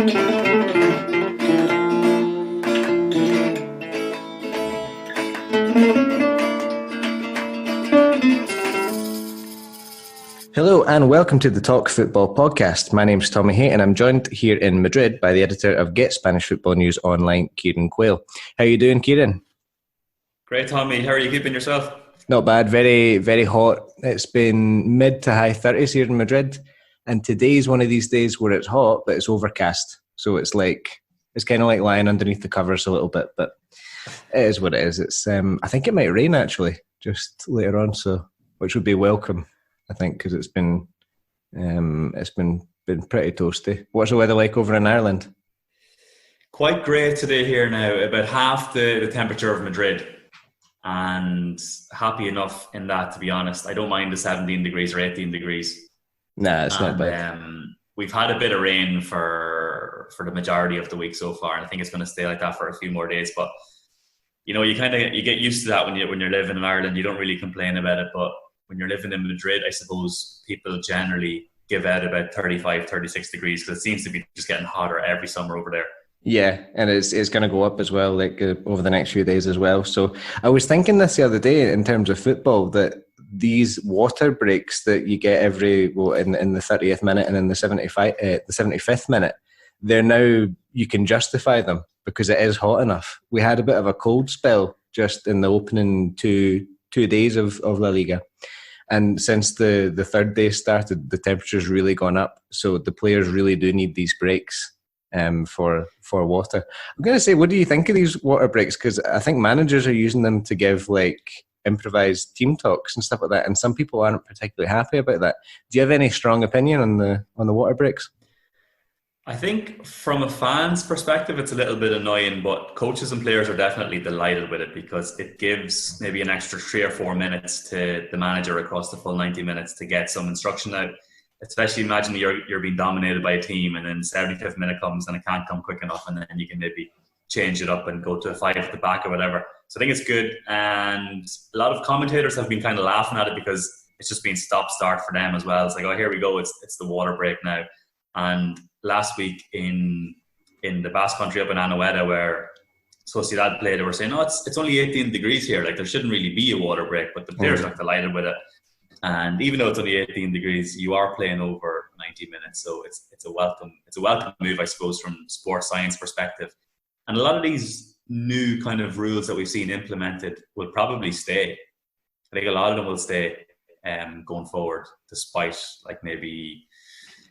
Hello and welcome to the Talk Football podcast. My name's Tommy Hay and I'm joined here in Madrid by the editor of Get Spanish Football News Online, Kieran Quayle. How are you doing, Kieran? Great, Tommy. How are you keeping yourself? Not bad. Very, very hot. It's been mid to high 30s here in Madrid, and today's one of these days where it's hot but it's overcast. So it's kind of like lying underneath the covers a little bit, but it is what it is. It's I think it might rain actually just later on, so which would be welcome. I think because it's been pretty toasty. What's the weather like over in Ireland? Quite great today here now, about half the temperature of Madrid, and happy enough in that, to be honest. I don't mind the 17 degrees or 18 degrees. Nah, it's not bad. We've had a bit of rain for the majority of the week so far, and I think it's going to stay like that for a few more days. But you know, you get used to that when you're living in Ireland. You don't really complain about it, but when you're living in Madrid, I suppose people generally give out about 35, 36 degrees because it seems to be just getting hotter every summer over there. Yeah, and it's going to go up as well, over the next few days as well. So I was thinking this the other day in terms of football, that these water breaks that you get in the 30th minute and in the 75th minute, they're now, you can justify them because it is hot enough. We had a bit of a cold spell just in the opening two days of La Liga. And since the third day started, the temperature's really gone up. So the players really do need these breaks for water. I'm going to say, what do you think of these water breaks? Because I think managers are using them to give improvised team talks and stuff like that. And some people aren't particularly happy about that. Do you have any strong opinion on the water breaks? I think from a fan's perspective, it's a little bit annoying, but coaches and players are definitely delighted with it because it gives maybe an extra 3 or 4 minutes to the manager across the full 90 minutes to get some instruction out. Especially imagine you're being dominated by a team and then the 75th minute comes and it can't come quick enough, and then you can maybe change it up and go to a 5 at the back or whatever. So I think it's good, and a lot of commentators have been kind of laughing at it because it's just been stop-start for them as well. It's like, oh, here we go, it's the water break now. And last week in the Basque Country up in Anoeta where Sociedad played, they were saying, it's only 18 degrees here. Like, there shouldn't really be a water break, but the players are delighted with it. And even though it's only 18 degrees, you are playing over 90 minutes. So it's a welcome move, I suppose, from sports science perspective. And a lot of these new kind of rules that we've seen implemented will probably stay. I think a lot of them will stay going forward, despite maybe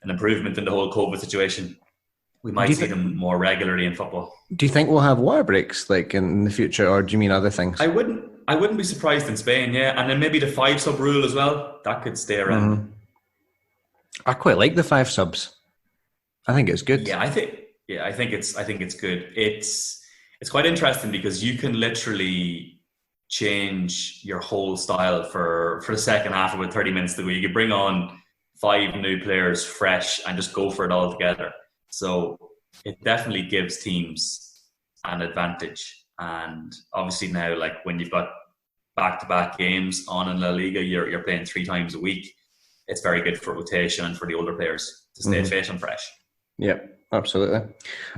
an improvement in the whole COVID situation. We might see them more regularly in football. Do you think we'll have water breaks in the future, or do you mean other things? I wouldn't be surprised in Spain, yeah. And then maybe the 5 sub rule as well, that could stay around. Mm-hmm. I quite like the 5 subs. I think it's good. I think it's good. It's quite interesting because you can literally change your whole style for the second half of 30 minutes to go. You could bring on 5 new players fresh and just go for it all together. So it definitely gives teams an advantage. And obviously now, when you've got back-to-back games on in La Liga, you're playing 3 times a week. It's very good for rotation and for the older players to stay fit and fresh. Yeah, absolutely.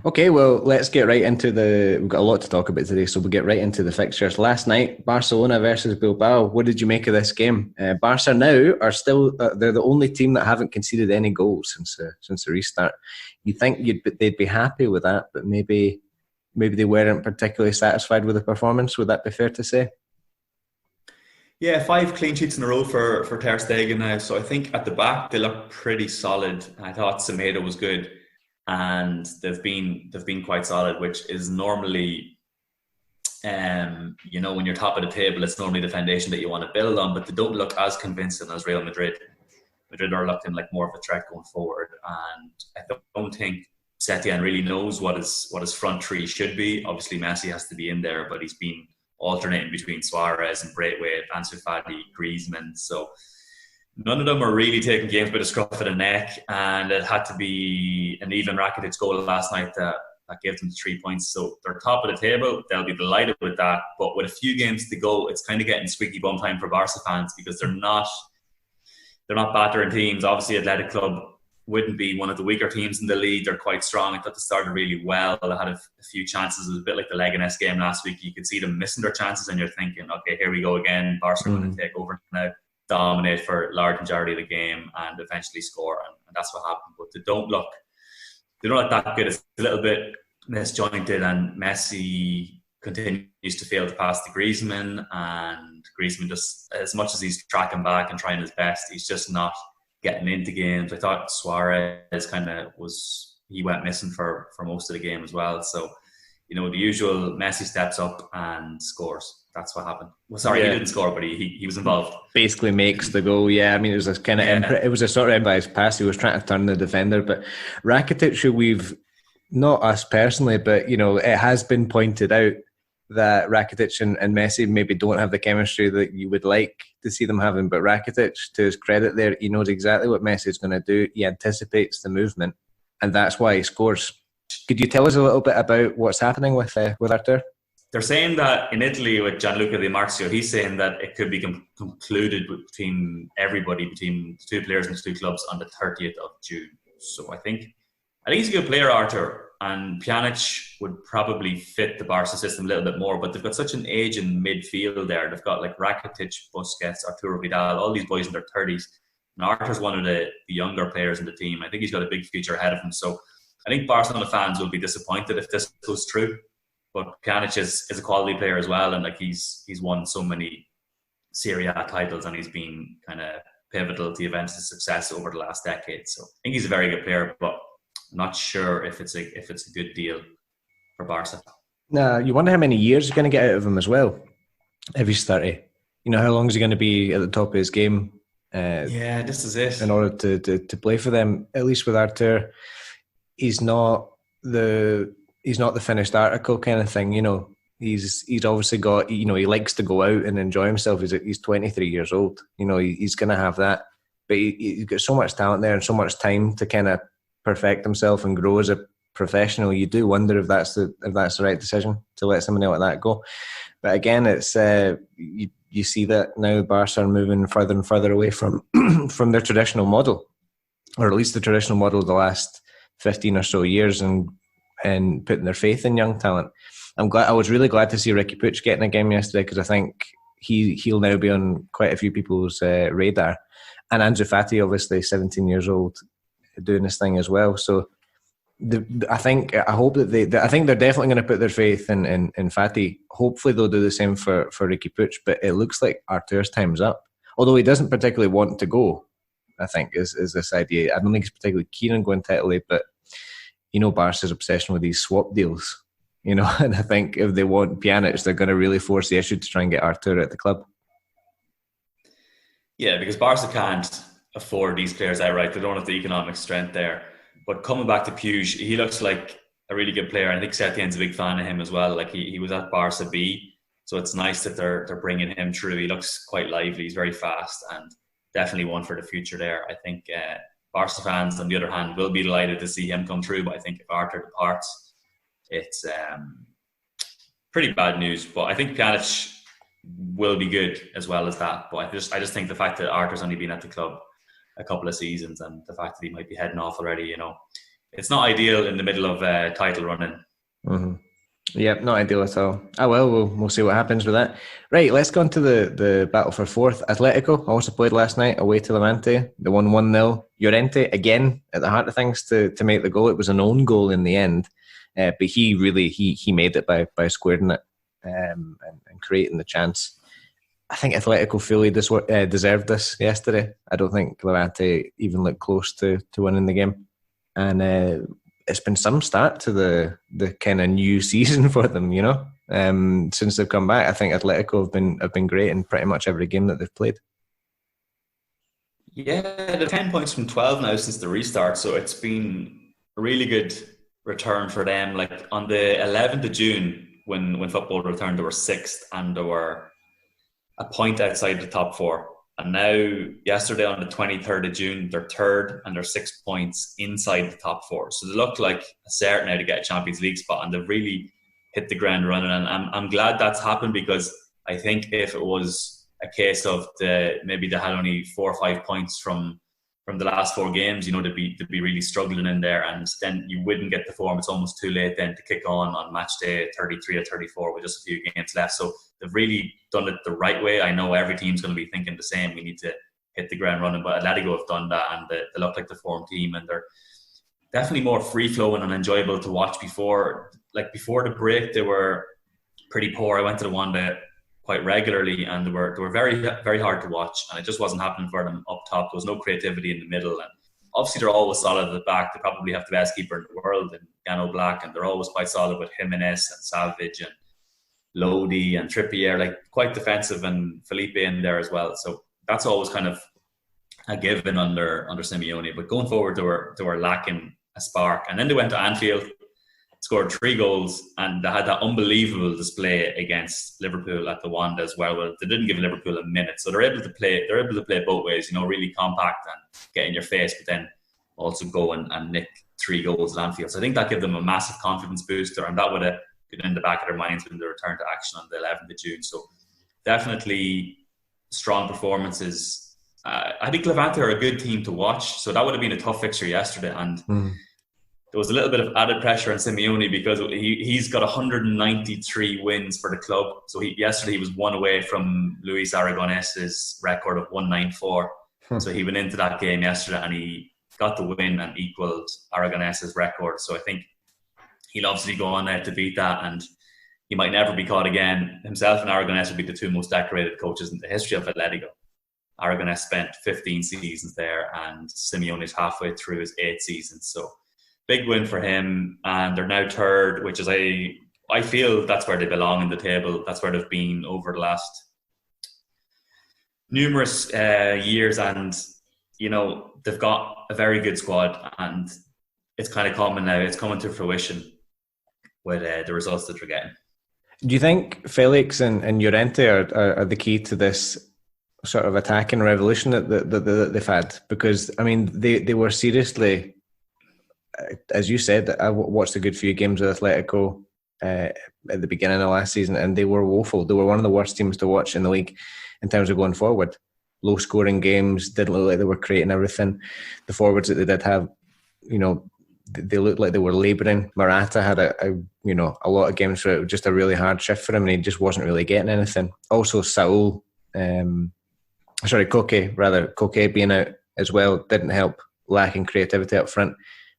Okay, well, let's get right into we've got a lot to talk about today, so we'll get right into the fixtures. Last night, Barcelona versus Bilbao. What did you make of this game? Barca now are still, they're the only team that haven't conceded any goals since the restart. You think they'd be happy with that, but maybe they weren't particularly satisfied with the performance. Would that be fair to say? Yeah, 5 clean sheets in a row for Ter Stegen now. So I think at the back they look pretty solid. I thought Semedo was good, and they've been quite solid, which is normally, when you're top of the table, it's normally the foundation that you want to build on. But they don't look as convincing as Real Madrid. Madrid are looking like more of a threat going forward, and I don't think Setien really knows what his front three should be. Obviously, Messi has to be in there, but he's been alternating between Suarez and Braithwaite, Ansu Fati, Griezmann. So none of them are really taking games by the scruff of the neck, and it had to be an even Rakitic goal last night that gave them the 3 points. So they're top of the table. They'll be delighted with that. But with a few games to go, it's kind of getting squeaky bum time for Barca fans because they're not battering teams. Obviously, Athletic Club wouldn't be one of the weaker teams in the league. They're quite strong. I thought they started really well. They had a few chances. It was a bit like the Leganés game last week. You could see them missing their chances, and you're thinking, okay, here we go again. Barcelona going to take over now, dominate for a large majority of the game, and eventually score. And that's what happened. But they don't look that good. It's a little bit misjointed, and Messi continues to fail to pass to Griezmann, and Griezmann, just as much as he's tracking back and trying his best, he's just not getting into games. I thought Suarez he went missing for most of the game as well. So, the usual, Messi steps up and scores. That's what happened. Well, sorry, He didn't score, but he was involved. Basically makes the goal. Yeah, I mean, it was a kind of it was a sort of improvised pass. He was trying to turn the defender, but Rakitic, who we've, not us personally, but it has been pointed out that Rakitic and Messi maybe don't have the chemistry that you would like to see them having. But Rakitic, to his credit there, he knows exactly what Messi is going to do. He anticipates the movement, and that's why he scores. Could you tell us a little bit about what's happening with Artur? They're saying that in Italy with Gianluca Di Marzio, he's saying that it could be concluded between everybody, between the two players and the two clubs, on the 30th of June. So I think he's a good player, Artur. And Pjanic would probably fit the Barca system a little bit more, but they've got such an age in midfield there. They've got like Rakitic, Busquets, Arturo Vidal, all these boys in their 30s. And Artur's one of the younger players in the team. I think he's got a big future ahead of him. So I think Barcelona fans will be disappointed if this goes true. But Pjanic is a quality player as well, and like he's won so many Serie A titles, and he's been kind of pivotal to Juventus' success over the last decade. So I think he's a very good player, but I'm not sure if it's a good deal for Barca. Nah, you wonder how many years you're going to get out of him as well. If he's 30, how long is he going to be at the top of his game? This is it. In order to play for them, at least with Artur, he's not the finished article kind of thing. He's obviously got. He likes to go out and enjoy himself. He's 23 years old. He's going to have that, but he's got so much talent there and so much time to kind of perfect himself and grow as a professional. You do wonder if that's the right decision to let somebody like that go. But again, it's you see that now Barca are moving further and further away from from their traditional model, or at least the traditional model of the last 15 or so years, and putting their faith in young talent. I was really glad to see Riqui Puig getting a game yesterday, because I think he'll now be on quite a few people's radar. And Ansu Fati, obviously 17 years old, doing this thing as well. So I think they're definitely going to put their faith in Fati. Hopefully they'll do the same for Riqui Puig, but it looks like Artur's time's up. Although he doesn't particularly want to go, I think, is this idea. I don't think he's particularly keen on going to Italy, but Barca's obsession with these swap deals, and I think if they want Pjanic, they're going to really force the issue to try and get Artur at the club. Yeah, because Barca can't afford these players outright. They don't have the economic strength there. But coming back to Puig, he looks like a really good player. I think Setien's a big fan of him as well. Like he was at Barca B, so it's nice that they're bringing him through. He looks quite lively. He's very fast, and definitely one for the future there. I think Barca fans, on the other hand, will be delighted to see him come through. But I think if Artur departs, it's pretty bad news. But I think Pjanic will be good as well as that. But I just think the fact that Artur's only been at the club a couple of seasons, and the fact that he might be heading off already, it's not ideal in the middle of title running. Mm-hmm. Yeah, not ideal at all. We'll see what happens with that. Right, let's go on to the battle for fourth. Atletico also played last night away to Levante. They won 1-0. Llorente, again, at the heart of things to make the goal. It was an own goal in the end, but he made it by squaring it and creating the chance. I think Atletico fully deserved this yesterday. I don't think Levante even looked close to winning the game. And it's been some start to the kind of new season for them, since they've come back. I think Atletico have been great in pretty much every game that they've played. Yeah, they're 10 points from 12 now since the restart, so it's been a really good return for them. Like on the 11th of June, when football returned, they were 6th and they were a point outside the top 4. And now, yesterday on the 23rd of June, they're 3rd and they're 6 points inside the top 4. So they look like a cert now to get a Champions League spot, and they've really hit the ground running. And I'm glad that's happened, because I think if it was a case of maybe they had only 4 or 5 points from from the last 4 games, they'd be really struggling in there, and then you wouldn't get the form. It's almost too late then to kick on match day 33 or 34 with just a few games left. So they've really done it the right way. I know every team's going to be thinking the same. We need to hit the ground running, but Atletico have done that, and they look like the form team, and they're definitely more free-flowing and enjoyable to watch. Before the break, they were pretty poor. I went to the Wanda quite regularly, and they were very, very hard to watch, and it just wasn't happening for them up top. There was no creativity in the middle, and obviously they're always solid at the back. They probably have the best keeper in the world in Gano Black, and they're always quite solid with Jimenez and Savage and Lodi and Trippier, like quite defensive, and Felipe in there as well. So that's always kind of a given under Simeone. But going forward, they were lacking a spark, and then they went to Anfield, scored 3 goals, and they had that unbelievable display against Liverpool at the Wanda as well. They didn't give Liverpool a minute, so they're able to play both ways. Really compact and get in your face, but then also go and nick 3 goals at Anfield. So I think that gave them a massive confidence booster, and that would have been in the back of their minds when they returned to action on the 11th of June. So definitely strong performances. I think Levante are a good team to watch, so that would have been a tough fixture yesterday, and there was a little bit of added pressure on Simeone because he's got 193 wins for the club. So yesterday he was 1 away from Luis Aragones's record of 194. So he went into that game yesterday and he got the win and equaled Aragones's record. So I think he'll obviously go on there to beat that, and he might never be caught again. Himself and Aragones would be the 2 most decorated coaches in the history of Atletico. Aragones spent 15 seasons there, and Simeone is halfway through his 8th season. So big win for him, and they're now 3rd, which is I feel that's where they belong in the table. That's where they've been over the last numerous years, and they've got a very good squad, and it's kind of coming now. It's coming to fruition with the results that they're getting. Do you think Felix and Llorente are the key to this sort of attacking revolution that they've had? Because they were seriously, as you said, I watched a good few games with Atletico at the beginning of last season, and they were woeful. They were one of the worst teams to watch in the league in terms of going forward. Low scoring games, didn't look like they were creating everything. The forwards that they did have, they looked like they were labouring. Morata had a lot of games where it was just a really hard shift for him, and he just wasn't really getting anything. Also, Koke being out as well didn't help, lacking creativity up front.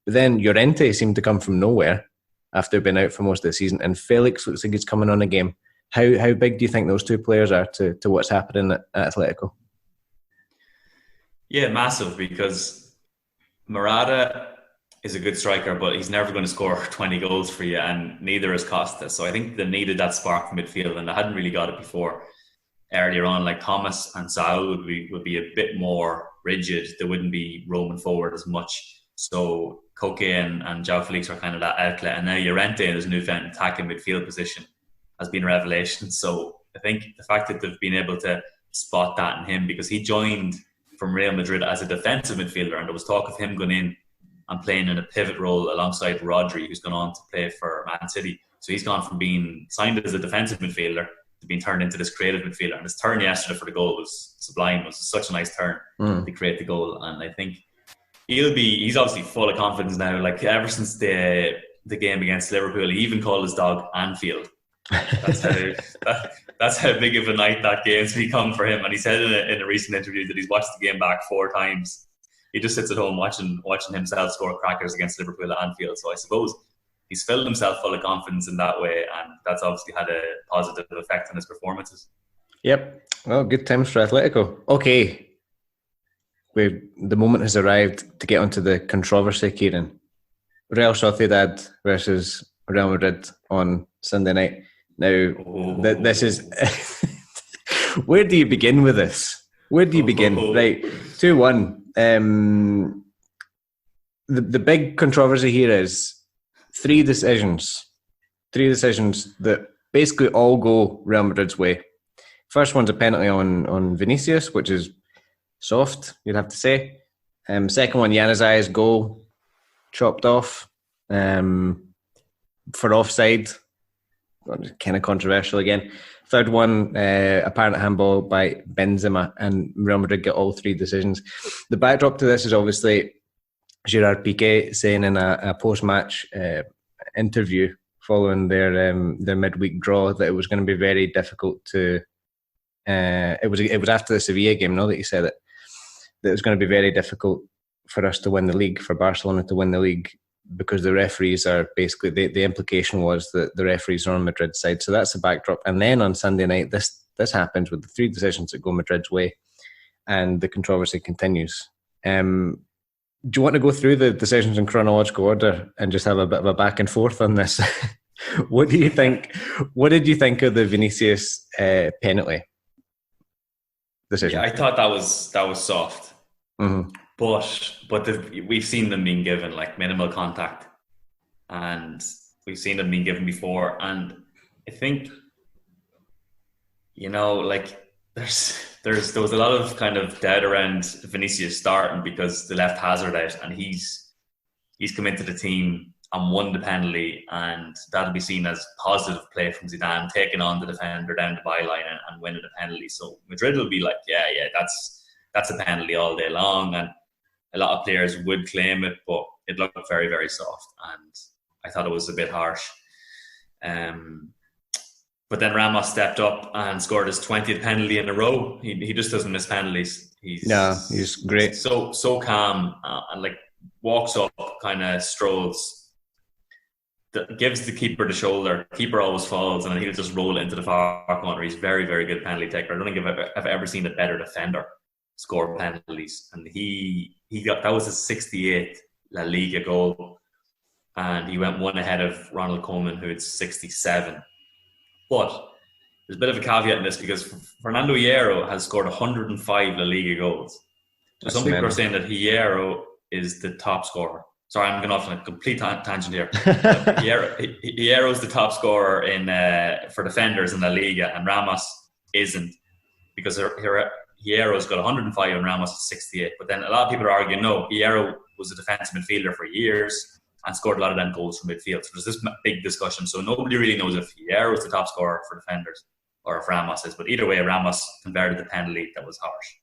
But then Llorente seemed to come from nowhere after being out for most of the season, and Felix looks like he's coming on a game. How big do you think those 2 players are to what's happening at Atletico? Yeah, massive, because Morata is a good striker, but he's never going to score 20 goals for you, and neither is Costa. So I think they needed that spark from midfield, and they hadn't really got it before. Earlier on, like Thomas and Saul would be a bit more rigid. They wouldn't be roaming forward as much. So Koke and João Felix are kind of that outlet, and now Llorente in his newfound attacking midfield position has been a revelation. So I think the fact that they've been able to spot that in him, because he joined from Real Madrid as a defensive midfielder, and there was talk of him going in and playing in a pivot role alongside Rodri, who's gone on to play for Man City. So he's gone from being signed as a defensive midfielder to being turned into this creative midfielder. And his turn yesterday for the goal was sublime. It was such a nice turn to create the goal. And I think he's obviously full of confidence now. Like, ever since the game against Liverpool, he even called his dog Anfield. That's how big of a night that game's become for him. And he said in a recent interview that he's watched the game back 4 times. He just sits at home watching himself score crackers against Liverpool at Anfield. So I suppose he's filled himself full of confidence in that way, and that's obviously had a positive effect on his performances. Yep. Well, good times for Atletico. Okay. The moment has arrived to get onto the controversy, Kieran. Real Sociedad versus Real Madrid on Sunday night. Now, this is... Where do you begin with this? Right, 2-1. The big controversy here is three decisions that basically all go Real Madrid's way. First one's a penalty on Vinicius, which is soft, you'd have to say. Second one, Januzaj's goal, chopped off for offside. kind of controversial again. Third one, apparent handball by Benzema, and Real Madrid get all three decisions. The backdrop to this is obviously Gerard Piqué saying in a post-match interview following their midweek draw that it was going to be very difficult to. It was after the Sevilla game, that he said it. That it was going to be very difficult for us to win the league, for Barcelona to win the league, because the referees are basically, the implication was that the referees are on Madrid's side. So that's the backdrop. And then on Sunday night, this happens with the three decisions that go Madrid's way, and the controversy continues. Do you want to go through the decisions in chronological order and just have a bit of a back and forth on this? What do you think? What did you think of the Vinicius penalty decision? Yeah, I thought that was soft. Mm-hmm. But we've seen them being given like minimal contact, and we've seen them being given before. And I think, like there was a lot of kind of doubt around Vinicius starting because they left Hazard out, and he's come into the team and won the penalty, and that'll be seen as positive play from Zidane, taking on the defender down the byline and winning the penalty. So Madrid will be like, yeah, that's a penalty all day long, and a lot of players would claim it, but it looked very, very soft, and I thought it was a bit harsh. But then Ramos stepped up and scored his 20th penalty in a row. He just doesn't miss penalties. He's great. So calm, and like walks up, kind of strolls, gives the keeper the shoulder. Keeper always falls, and then he'll just roll it into the far corner. He's very, very good penalty taker. I don't think I've ever seen a better defender score penalties, and he got, that was his 68th La Liga goal, and he went one ahead of Ronald Koeman, who had 67. But there's a bit of a caveat in this, because Fernando Hierro has scored 105 La Liga goals. So some people are saying that Hierro is the top scorer. Sorry, I'm going off on a complete tangent here. Hierro is the top scorer in for defenders in La Liga, and Ramos isn't, because Hierro's got 105 and Ramos is 68. But then a lot of people are arguing, no, Hierro was a defensive midfielder for years and scored a lot of them goals from midfield. So there's this big discussion. So nobody really knows if Hierro is the top scorer for defenders or if Ramos is. But either way, Ramos converted the penalty that was harsh.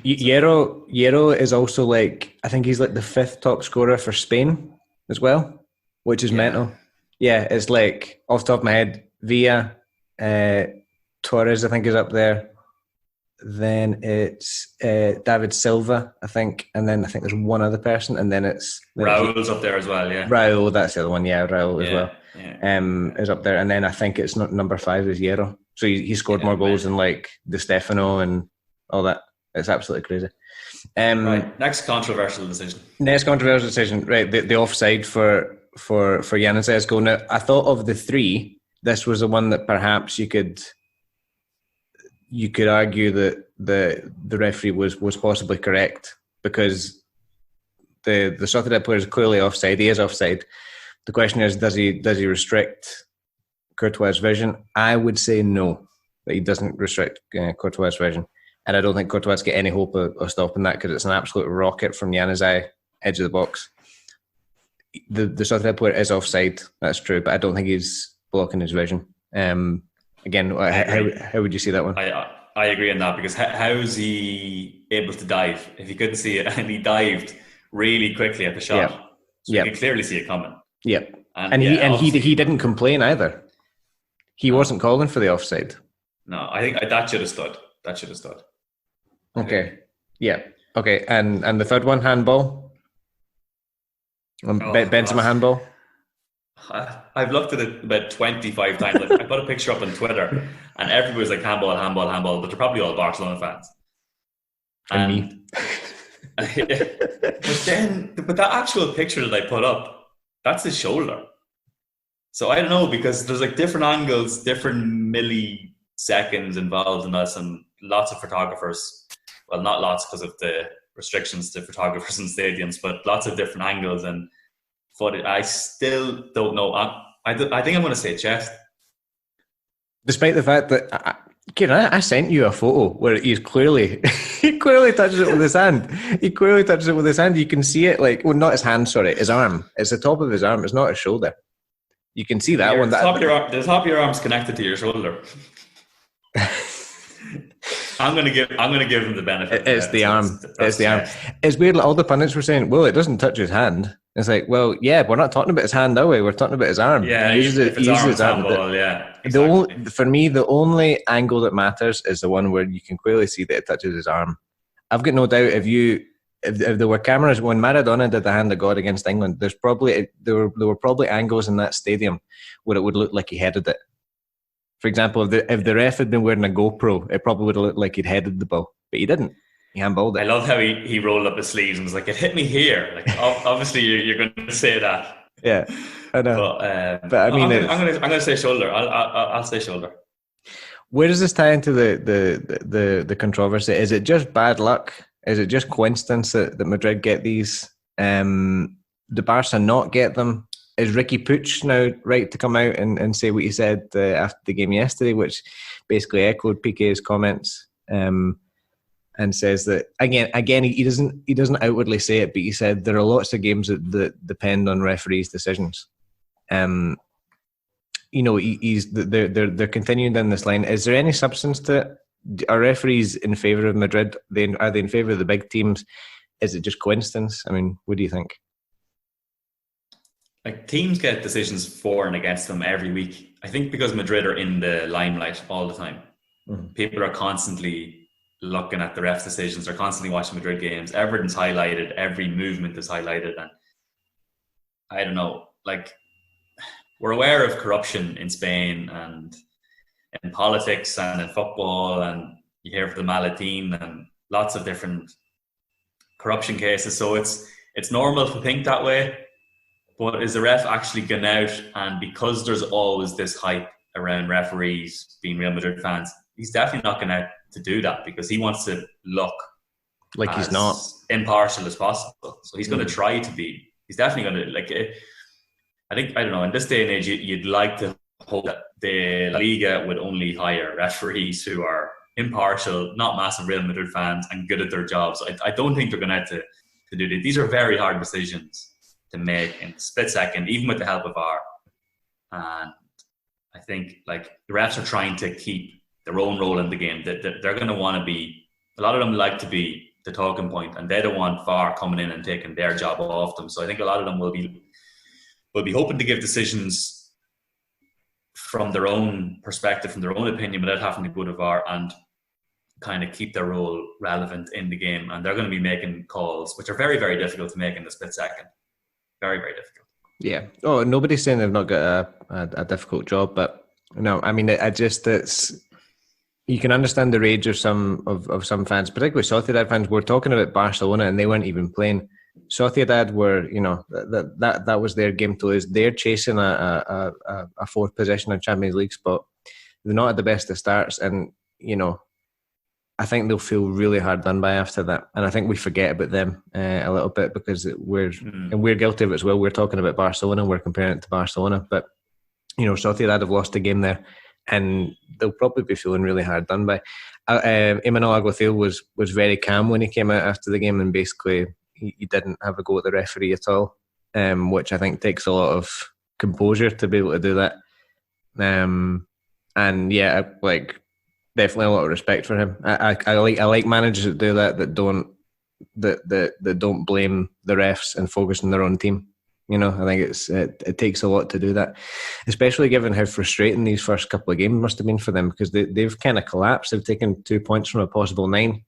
Hierro is also like, I think he's like the 5th top scorer for Spain as well, which is mental. Yeah, it's like, off the top of my head, Villa, Torres, I think, is up there. Then it's David Silva, I think, and then I think there's one other person, and then it's Raul's up there as well. Yeah, Raul, that's the other one. Yeah, Raul as well. Yeah. Is up there, and then I think it's not number 5 is Hierro. So he scored more goals than like Di Stefano and all that. It's absolutely crazy. Right, next controversial decision. Right, the offside for Yanez's goal. Now, I thought of the 3, this was the one that perhaps you could argue that the referee was possibly correct, because the Sociedad player is clearly offside. He is offside. The question is, does he restrict Courtois' vision? I would say no, that he doesn't restrict Courtois' vision, and I don't think Courtois get any hope of stopping that, because it's an absolute rocket from Yanez's edge of the box. The Sociedad player is offside, that's true, but I don't think he's blocking his vision. Again, how would you see that one? I agree on that, because how is he able to dive if he couldn't see it, and he dived really quickly at the shot? Yep. So you can clearly see it coming. Yep. And he didn't complain either. He wasn't calling for the offside. No, I think that should have stood. Okay. Yeah. Okay. And the third one, handball. Benzema handball. I've looked at it about 25 times. I put a picture up on Twitter, and everybody's like handball, but they're probably all Barcelona fans. And me. but that actual picture that I put up, that's his shoulder. So I don't know, because there's like different angles, different milliseconds involved in this, and lots of photographers. Well, not lots because of the restrictions to photographers in stadiums, but lots of different angles. But I still don't know. I think I'm going to say chest. Despite the fact that, Kieran, I sent you a photo where he clearly touches it with his hand. You can see it, like, well, not his hand, sorry, his arm. It's the top of his arm. It's not his shoulder. You can see that one. The top of your arm's connected to your shoulder. I'm gonna give him the benefit. It's the arm. It's the arm. It's weird. Like all the pundits were saying, "Well, it doesn't touch his hand." It's like, well, yeah, we're not talking about his hand, are we? We're talking about his arm. Yeah, if it's arm, handball, yeah. Exactly. For me, the only angle that matters is the one where you can clearly see that it touches his arm. I've got no doubt if there were cameras when Maradona did the hand of God against England, there were probably angles in that stadium where it would look like he headed it. For example, if the ref had been wearing a GoPro, it probably would have looked like he'd headed the ball, but he didn't. He handballed it. I love how he rolled up his sleeves and was like, "It hit me here." Like, obviously, you're going to say that. Yeah, I know. But I mean, I'm going to say shoulder. I'll say shoulder. Where does this tie into the controversy? Is it just bad luck? Is it just coincidence that Madrid get these? Do Barca not get them? Is Ricky Puig now right to come out and say what he said after the game yesterday, which basically echoed Piqué's comments, and says that again he doesn't outwardly say it, but he said there are lots of games that depend on referees' decisions. They're continuing down this line. Is there any substance to it? Are referees in favour of Madrid? Are they in favour of the big teams? Is it just coincidence? I mean, what do you think? Like, teams get decisions for and against them every week. I think because Madrid are in the limelight all the time. Mm-hmm. People are constantly looking at the refs' decisions. They're constantly watching Madrid games. Everything's highlighted. Every movement is highlighted. And I don't know, like, we're aware of corruption in Spain and in politics and in football, and you hear of the Malatin and lots of different corruption cases. So it's normal to think that way. But is the ref actually going out? And because there's always this hype around referees being Real Madrid fans, he's definitely not going out to do that because he wants to look like he's not impartial as possible. So he's going to try to be. He's definitely going to, like, I don't know, in this day and age, you'd like to hope that the Liga would only hire referees who are impartial, not massive Real Madrid fans, and good at their jobs. I don't think they're going to have to do it. These are very hard decisions to make in a split second, even with the help of VAR. And I think, like, the refs are trying to keep their own role in the game. That they're going to want to be, a lot of them like to be the talking point, and they don't want VAR coming in and taking their job off them. So I think a lot of them will be hoping to give decisions from their own perspective, from their own opinion, without having to go to VAR, and kind of keep their role relevant in the game. And they're going to be making calls which are very, very difficult to make in the split second. Very, very difficult. Yeah. Oh, nobody's saying they've not got a difficult job, but no, I mean, it's you can understand the rage of some fans, particularly Sociedad fans. We're talking about Barcelona, and they weren't even playing. Sociedad were, that was their game to lose. They're chasing a fourth position in Champions League spot. They're not at the best of starts, and I think they'll feel really hard done by after that. And I think we forget about them a little bit because we're guilty of it as well. We're talking about Barcelona and we're comparing it to Barcelona. But, Sociedad have lost a game there and they'll probably be feeling really hard done by. Emmanuel Alguacil was very calm when he came out after the game, and basically he didn't have a go at the referee at all, which I think takes a lot of composure to be able to do that. And yeah, like, definitely a lot of respect for him. I like managers that do that don't blame the refs and focus on their own team. I think it takes a lot to do that, especially given how frustrating these first couple of games must have been for them, because they've kind of collapsed. They've taken 2 points from a possible 9,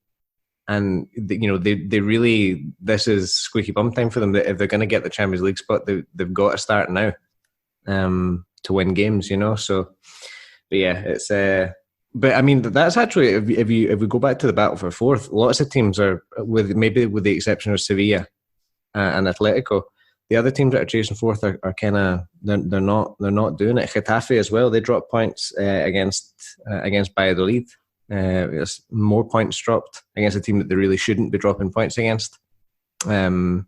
and they really, this is squeaky bum time for them. If they're going to get the Champions League spot, they've got to start now to win games. So, but yeah, it's. But I mean, that's actually, if we go back to the battle for fourth, lots of teams are, with the exception of Sevilla and Atlético, the other teams that are chasing fourth are kind of they're not doing it. Getafe as well, they dropped points against Valladolid. There's more points dropped against a team that they really shouldn't be dropping points against. So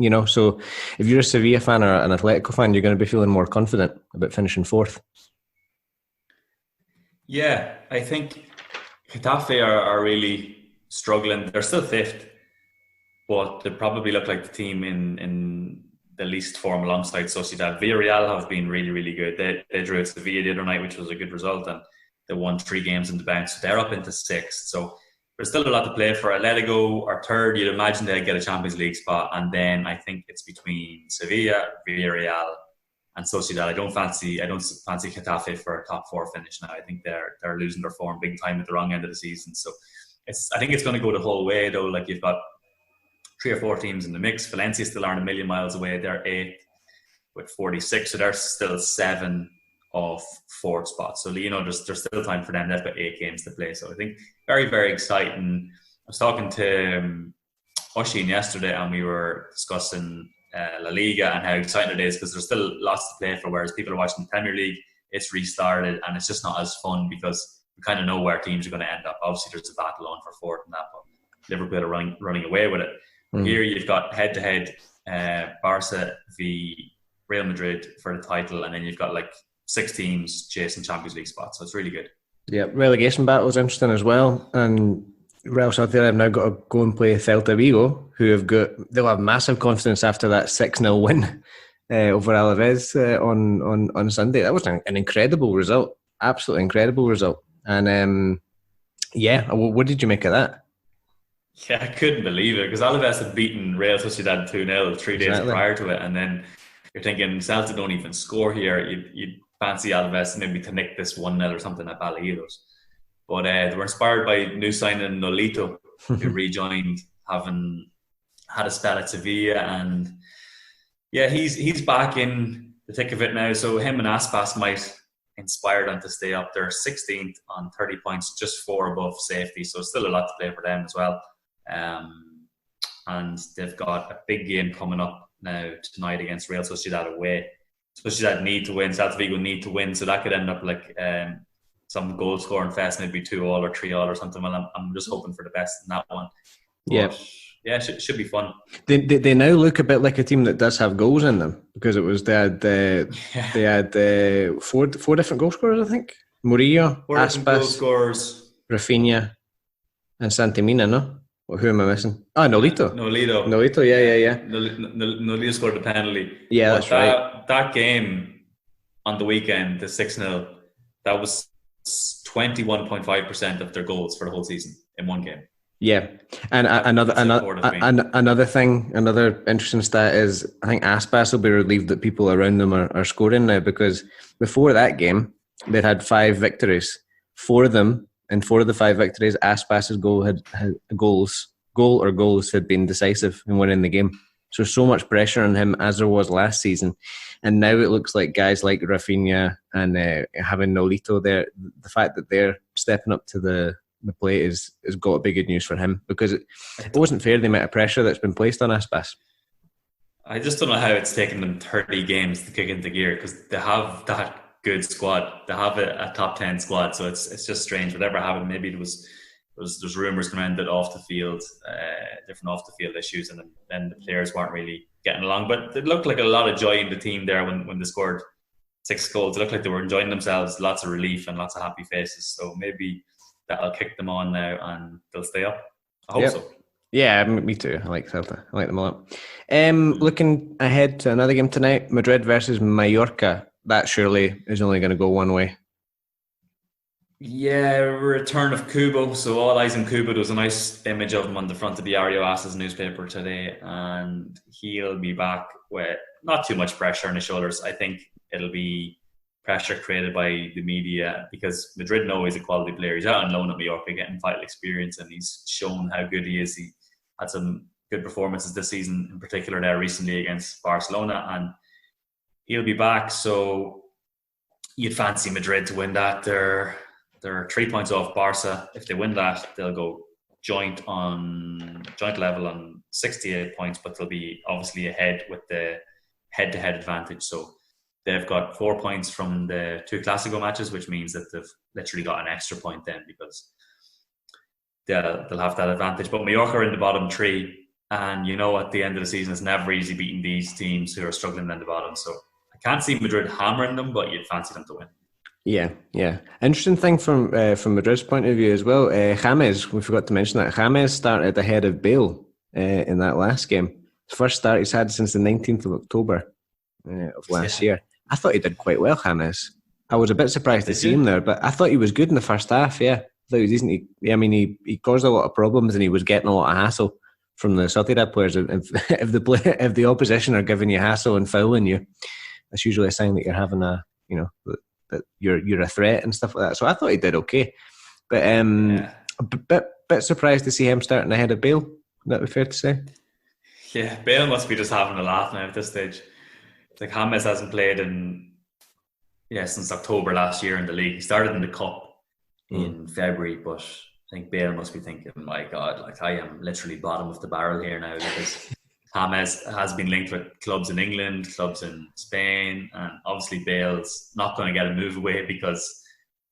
if you're a Sevilla fan or an Atlético fan, you're going to be feeling more confident about finishing fourth. Yeah, I think Getafe are really struggling. They're still fifth, but they probably look like the team in the least form alongside Sociedad. Villarreal have been really, really good. They drew at Sevilla the other night, which was a good result, and they won 3 games in the bank, so they're up into 6th. So there's still a lot to play for. Atletico are 3rd. You'd imagine they'd get a Champions League spot, and then I think it's between Sevilla, Villarreal, and Sociedad. I don't fancy Getafe for a top 4 finish now. I think they're losing their form big time at the wrong end of the season. So I think it's going to go the whole way though. Like, you've got 3 or 4 teams in the mix. Valencia still aren't a million miles away. They're 8th with 46, so they're still 7 off 4th spot. So there's still time for them. They've got 8 games to play. So I think very, very exciting. I was talking to Oshin yesterday, and we were discussing La Liga and how exciting it is, because there's still lots to play for, whereas people are watching the Premier League, it's restarted and it's just not as fun because you kind of know where teams are going to end up. Obviously there's a battle on for 4th and that, but Liverpool are running away with it. Here you've got head-to-head Barca v Real Madrid for the title, and then you've got like 6 teams chasing Champions League spots, so it's really good. Yeah, relegation battle is interesting as well, and Real Sociedad have now got to go and play Celta Vigo, they'll have massive confidence after that 6-0 win over Alavés on Sunday. That was an incredible result, absolutely incredible result. And what did you make of that? Yeah, I couldn't believe it, because Alavés had beaten Real Sociedad 2-0 3 days prior to it, and then you're thinking Celta don't even score here. You'd fancy Alavés maybe to nick this 1-0 or something at Balaídos. But they were inspired by new signing Nolito, who rejoined, having had a spell at Sevilla, and he's back in the thick of it now. So him and Aspas might inspire them to stay up. They're 16th on 30 points, just 4 above safety. So still a lot to play for them as well. And they've got a big game coming up now tonight against Real Sociedad away. Sociedad need to win. Celta Vigo need to win, so that could end up like some goal scoring fest, maybe 2-2 or 3-3 or something. Well, I'm just hoping for the best in that one. But, should be fun. They now look a bit like a team that does have goals in them, because they had 4 different goal scorers, I think. Murillo, Aspas, Rafinha, and Santimina. No, who am I missing? Nolito, yeah. Nolito scored the penalty. Yeah, that's right. That game on the weekend, the 6-0, that was 21.5% of their goals for the whole season in one game. Yeah, and another thing, another interesting stat is I think Aspas will be relieved that people around them are scoring now, because before that game they'd had 5 victories. 4 of them, in 4 of the 5 victories, Aspas's goals had been decisive in winning the game. So much pressure on him as there was last season, and now it looks like guys like Rafinha and having Nolito there, the fact that they're stepping up to the plate has got to be good news for him, because it wasn't fair the amount of pressure that's been placed on Aspas. I just don't know how it's taken them 30 games to kick into gear, because they have that good squad. They have a top 10 squad, so it's just strange. Whatever happened, maybe there's rumours going around that off the field, different off the field issues, and then the players weren't really getting along. But it looked like a lot of joy in the team there when they scored 6 goals. It looked like they were enjoying themselves, lots of relief and lots of happy faces. So maybe that'll kick them on now and they'll stay up. I hope so. Yeah, me too. I like Celta. I like them a lot. Looking ahead to another game tonight, Madrid versus Mallorca. That surely is only going to go one way. Yeah, return of Kubo. So all eyes on Kubo. There was a nice image of him on the front of the Diario As's newspaper today, and he'll be back with not too much pressure on his shoulders. I think it'll be pressure created by the media, because Madrid know he's a quality player. He's out on loan at Mallorca, getting vital experience, and he's shown how good he is. He had some good performances this season, in particular there recently against Barcelona, and he'll be back. So you'd fancy Madrid to win that. They're 3 points off Barca. If they win that, they'll go joint level on 68 points, but they'll be obviously ahead with the head-to-head advantage. So they've got 4 points from the 2 Clásico matches, which means that they've literally got an extra point then, because they'll have that advantage. But Mallorca are in the bottom 3, and at the end of the season, it's never easy beating these teams who are struggling in the bottom. So I can't see Madrid hammering them, but you'd fancy them to win. Yeah. Interesting thing from Madrid's point of view as well. James, we forgot to mention that James started ahead of Bale in that last game. First start he's had since the 19th of October of last year. I thought he did quite well, James. I was a bit surprised to see him there, but I thought he was good in the first half, yeah. I thought he was decent. He caused a lot of problems and he was getting a lot of hassle from the Sociedad players. If the opposition are giving you hassle and fouling you, that's usually a sign that you're having that you're a threat and stuff like that. So I thought he did okay. But a bit surprised to see him starting ahead of Bale. Would that be fair to say? Yeah, Bale must be just having a laugh now at this stage. Like James hasn't played since October last year in the league. He started in the cup in February, but I think Bale must be thinking, my God, like I am literally bottom of the barrel here now, because James has been linked with clubs in England, clubs in Spain, and obviously Bale's not going to get a move away because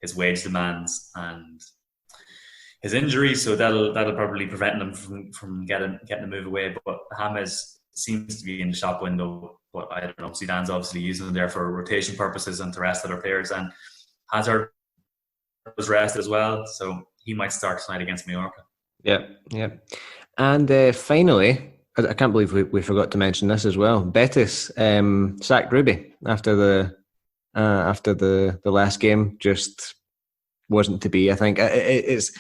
his wage demands and his injury, so that'll probably prevent him from getting a move away. But James seems to be in the shop window, but I don't know. Zidane's obviously using him there for rotation purposes and to rest other players, and Hazard was rested as well, so he might start tonight against Mallorca. Yeah. And finally, I can't believe we forgot to mention this as well. Betis sacked Rubi after the last game. Just wasn't to be. I think it's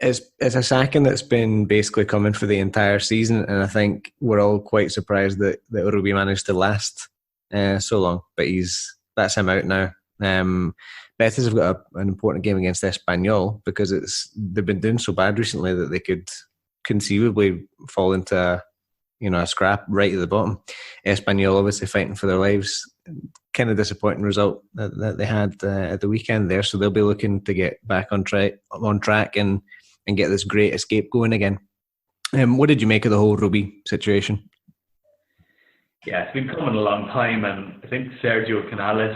a sacking that's been basically coming for the entire season, and I think we're all quite surprised that Rubi managed to last so long. But that's him out now. Betis have got an important game against Espanyol because they've been doing so bad recently that they could conceivably fall into a scrap right at the bottom. Espanyol obviously fighting for their lives. Kind of disappointing result that they had at the weekend there, so they'll be looking to get back on track and get this great escape going again. What did you make of the whole Rubi situation? Yeah, it's been coming a long time, and I think Sergio Canales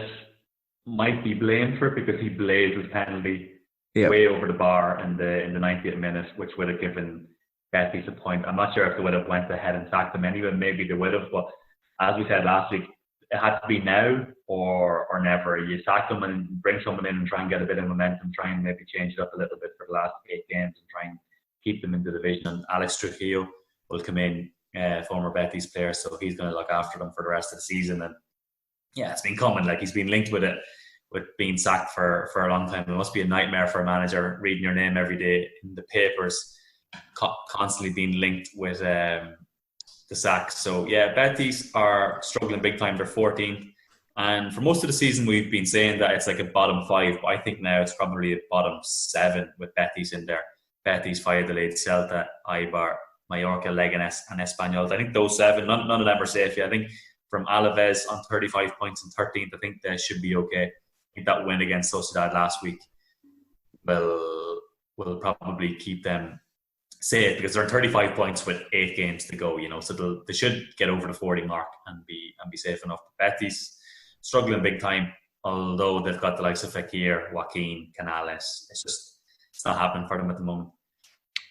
might be blamed for it because he blazed his penalty way over the bar in the 90th minute, which would have given Betis a point. I'm not sure if they would have went ahead and sacked him anyway. Maybe they would have, but as we said last week, it had to be now or never. You sack them and bring someone in and try and get a bit of momentum, try and maybe change it up a little bit for the last 8 games and try and keep them in the division. And Alex Trujillo will come in, former Betis player, so he's going to look after them for the rest of the season. And yeah, it's been coming. Like, he's been linked with being sacked for a long time. It must be a nightmare for a manager reading your name every day in the papers, constantly being linked with the sack. So yeah, Betis are struggling big time. They're 14th, and for most of the season we've been saying that it's like a bottom 5, but I think now it's probably a bottom 7 with Betis in there. Betis, Valladolid, Celta, Eibar, Mallorca, Leganés and Espanyol. I think those 7, none of them are safe yet. I think from Alavés on 35 points and 13th, I think they should be okay. I think that win against Sociedad last week will probably keep them safe, because they're on 35 points with 8 games to go, so they should get over the 40 mark and be safe enough. Betis struggling big time, although they've got the likes of Fekir, Joaquin, Canales. It's not happening for them at the moment.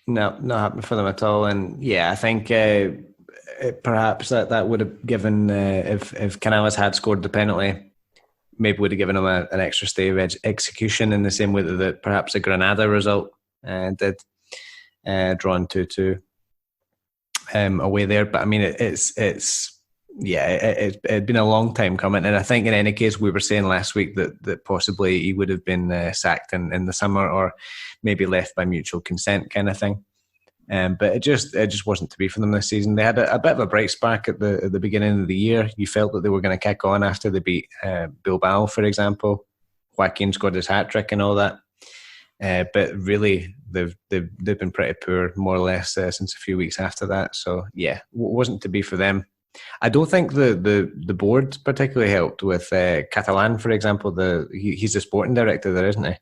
No, not happening for them at all. And yeah, I think perhaps that would have given, if Canales had scored the penalty, maybe would have given him an extra stay of execution in the same way that perhaps a Granada result did. Drawn 2-2 away there, but I mean it's been a long time coming, and I think in any case we were saying last week that possibly he would have been sacked in the summer, or maybe left by mutual consent kind of thing. But it just wasn't to be for them this season. They had a bit of a bright spark at the beginning of the year. You felt that they were going to kick on after they beat Bilbao, for example. Joaquin scored his hat-trick and all that. But really, they've been pretty poor, more or less, since a few weeks after that. So yeah, wasn't to be for them. I don't think the board particularly helped with Catalan, for example. He's the sporting director there, isn't he?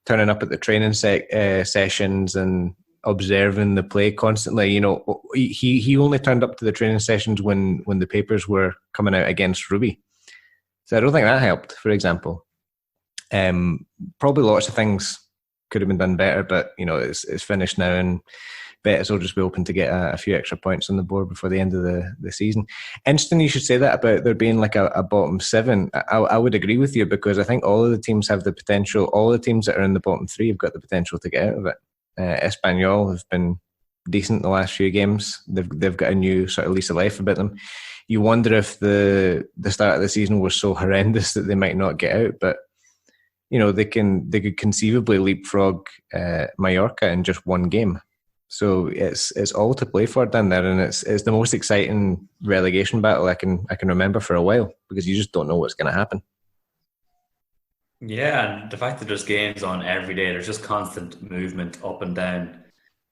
Turning up at the training sessions and observing the play constantly. He only turned up to the training sessions when the papers were coming out against Rubi. So I don't think that helped, for example. Probably lots of things could have been done better, but it's finished now, and Betis will just be open to get a few extra points on the board before the end of the season. Interesting you should say that about there being like a bottom 7. I would agree with you, because I think all of the teams have the potential. All the teams that are in the bottom 3 have got the potential to get out of it. Espanyol have been decent the last few games. They've got a new sort of lease of life about them. You wonder if the start of the season was so horrendous that they might not get out, but they could conceivably leapfrog Mallorca in just one game. So it's all to play for down there, and it's the most exciting relegation battle I can remember for a while, because you just don't know what's going to happen. Yeah, and the fact that there's games on every day, there's just constant movement up and down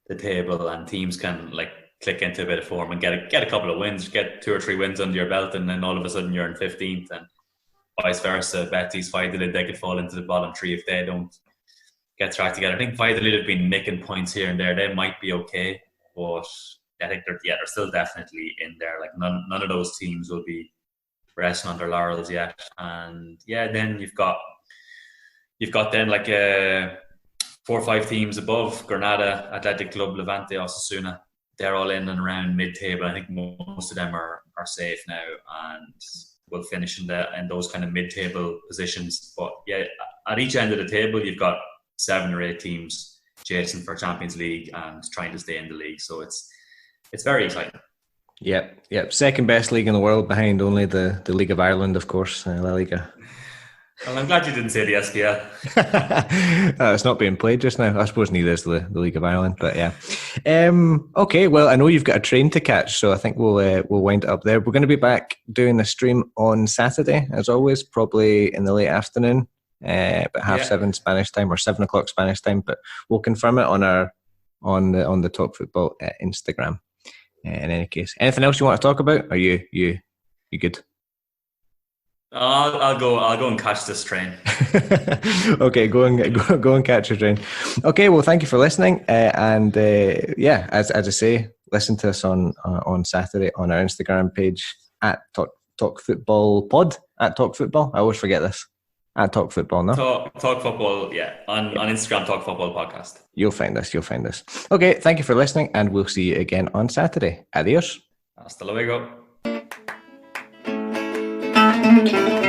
the table, and teams can click into a bit of form and get a couple of wins, get 2 or 3 wins under your belt, and then all of a sudden you're in 15th, and vice versa. Betis, Valladolid, they could fall into the bottom 3 if they don't get tracked together. I think Valladolid have been nicking points here and there. They might be okay, but I think they're still definitely in there. None of those teams will be resting on their laurels yet. And yeah, then you've got then 4 or 5 teams above: Granada, Athletic Club, Levante, Osasuna. They're all in and around mid-table. I think most of them are safe now and will finish in those kind of mid-table positions. But yeah, at each end of the table, you've got 7 or 8 teams chasing for Champions League and trying to stay in the league. So it's very exciting. Yep. Second best league in the world, behind only the League of Ireland, of course, La Liga. Well, I'm glad you didn't say the SPL. It's not being played just now. I suppose neither is the League of Ireland, but yeah. Okay, well, I know you've got a train to catch, so I think we'll wind it up there. We're going to be back doing the stream on Saturday, as always, probably in the late afternoon, about 7:30 Spanish time or 7 o'clock Spanish time. But we'll confirm it on the Talk Football Instagram. In any case, anything else you want to talk about? Are you good? I'll go and catch this train. Okay, go and catch your train. Okay, well, thank you for listening, and as I say, listen to us on Saturday on our Instagram page at Talk Football Pod, at Talk Football. I always forget this. At Talk Football, no? Talk Football, yeah. On Instagram, Talk Football Podcast. You'll find us. Okay, thank you for listening, and we'll see you again on Saturday. Adios. Hasta luego. Thank you.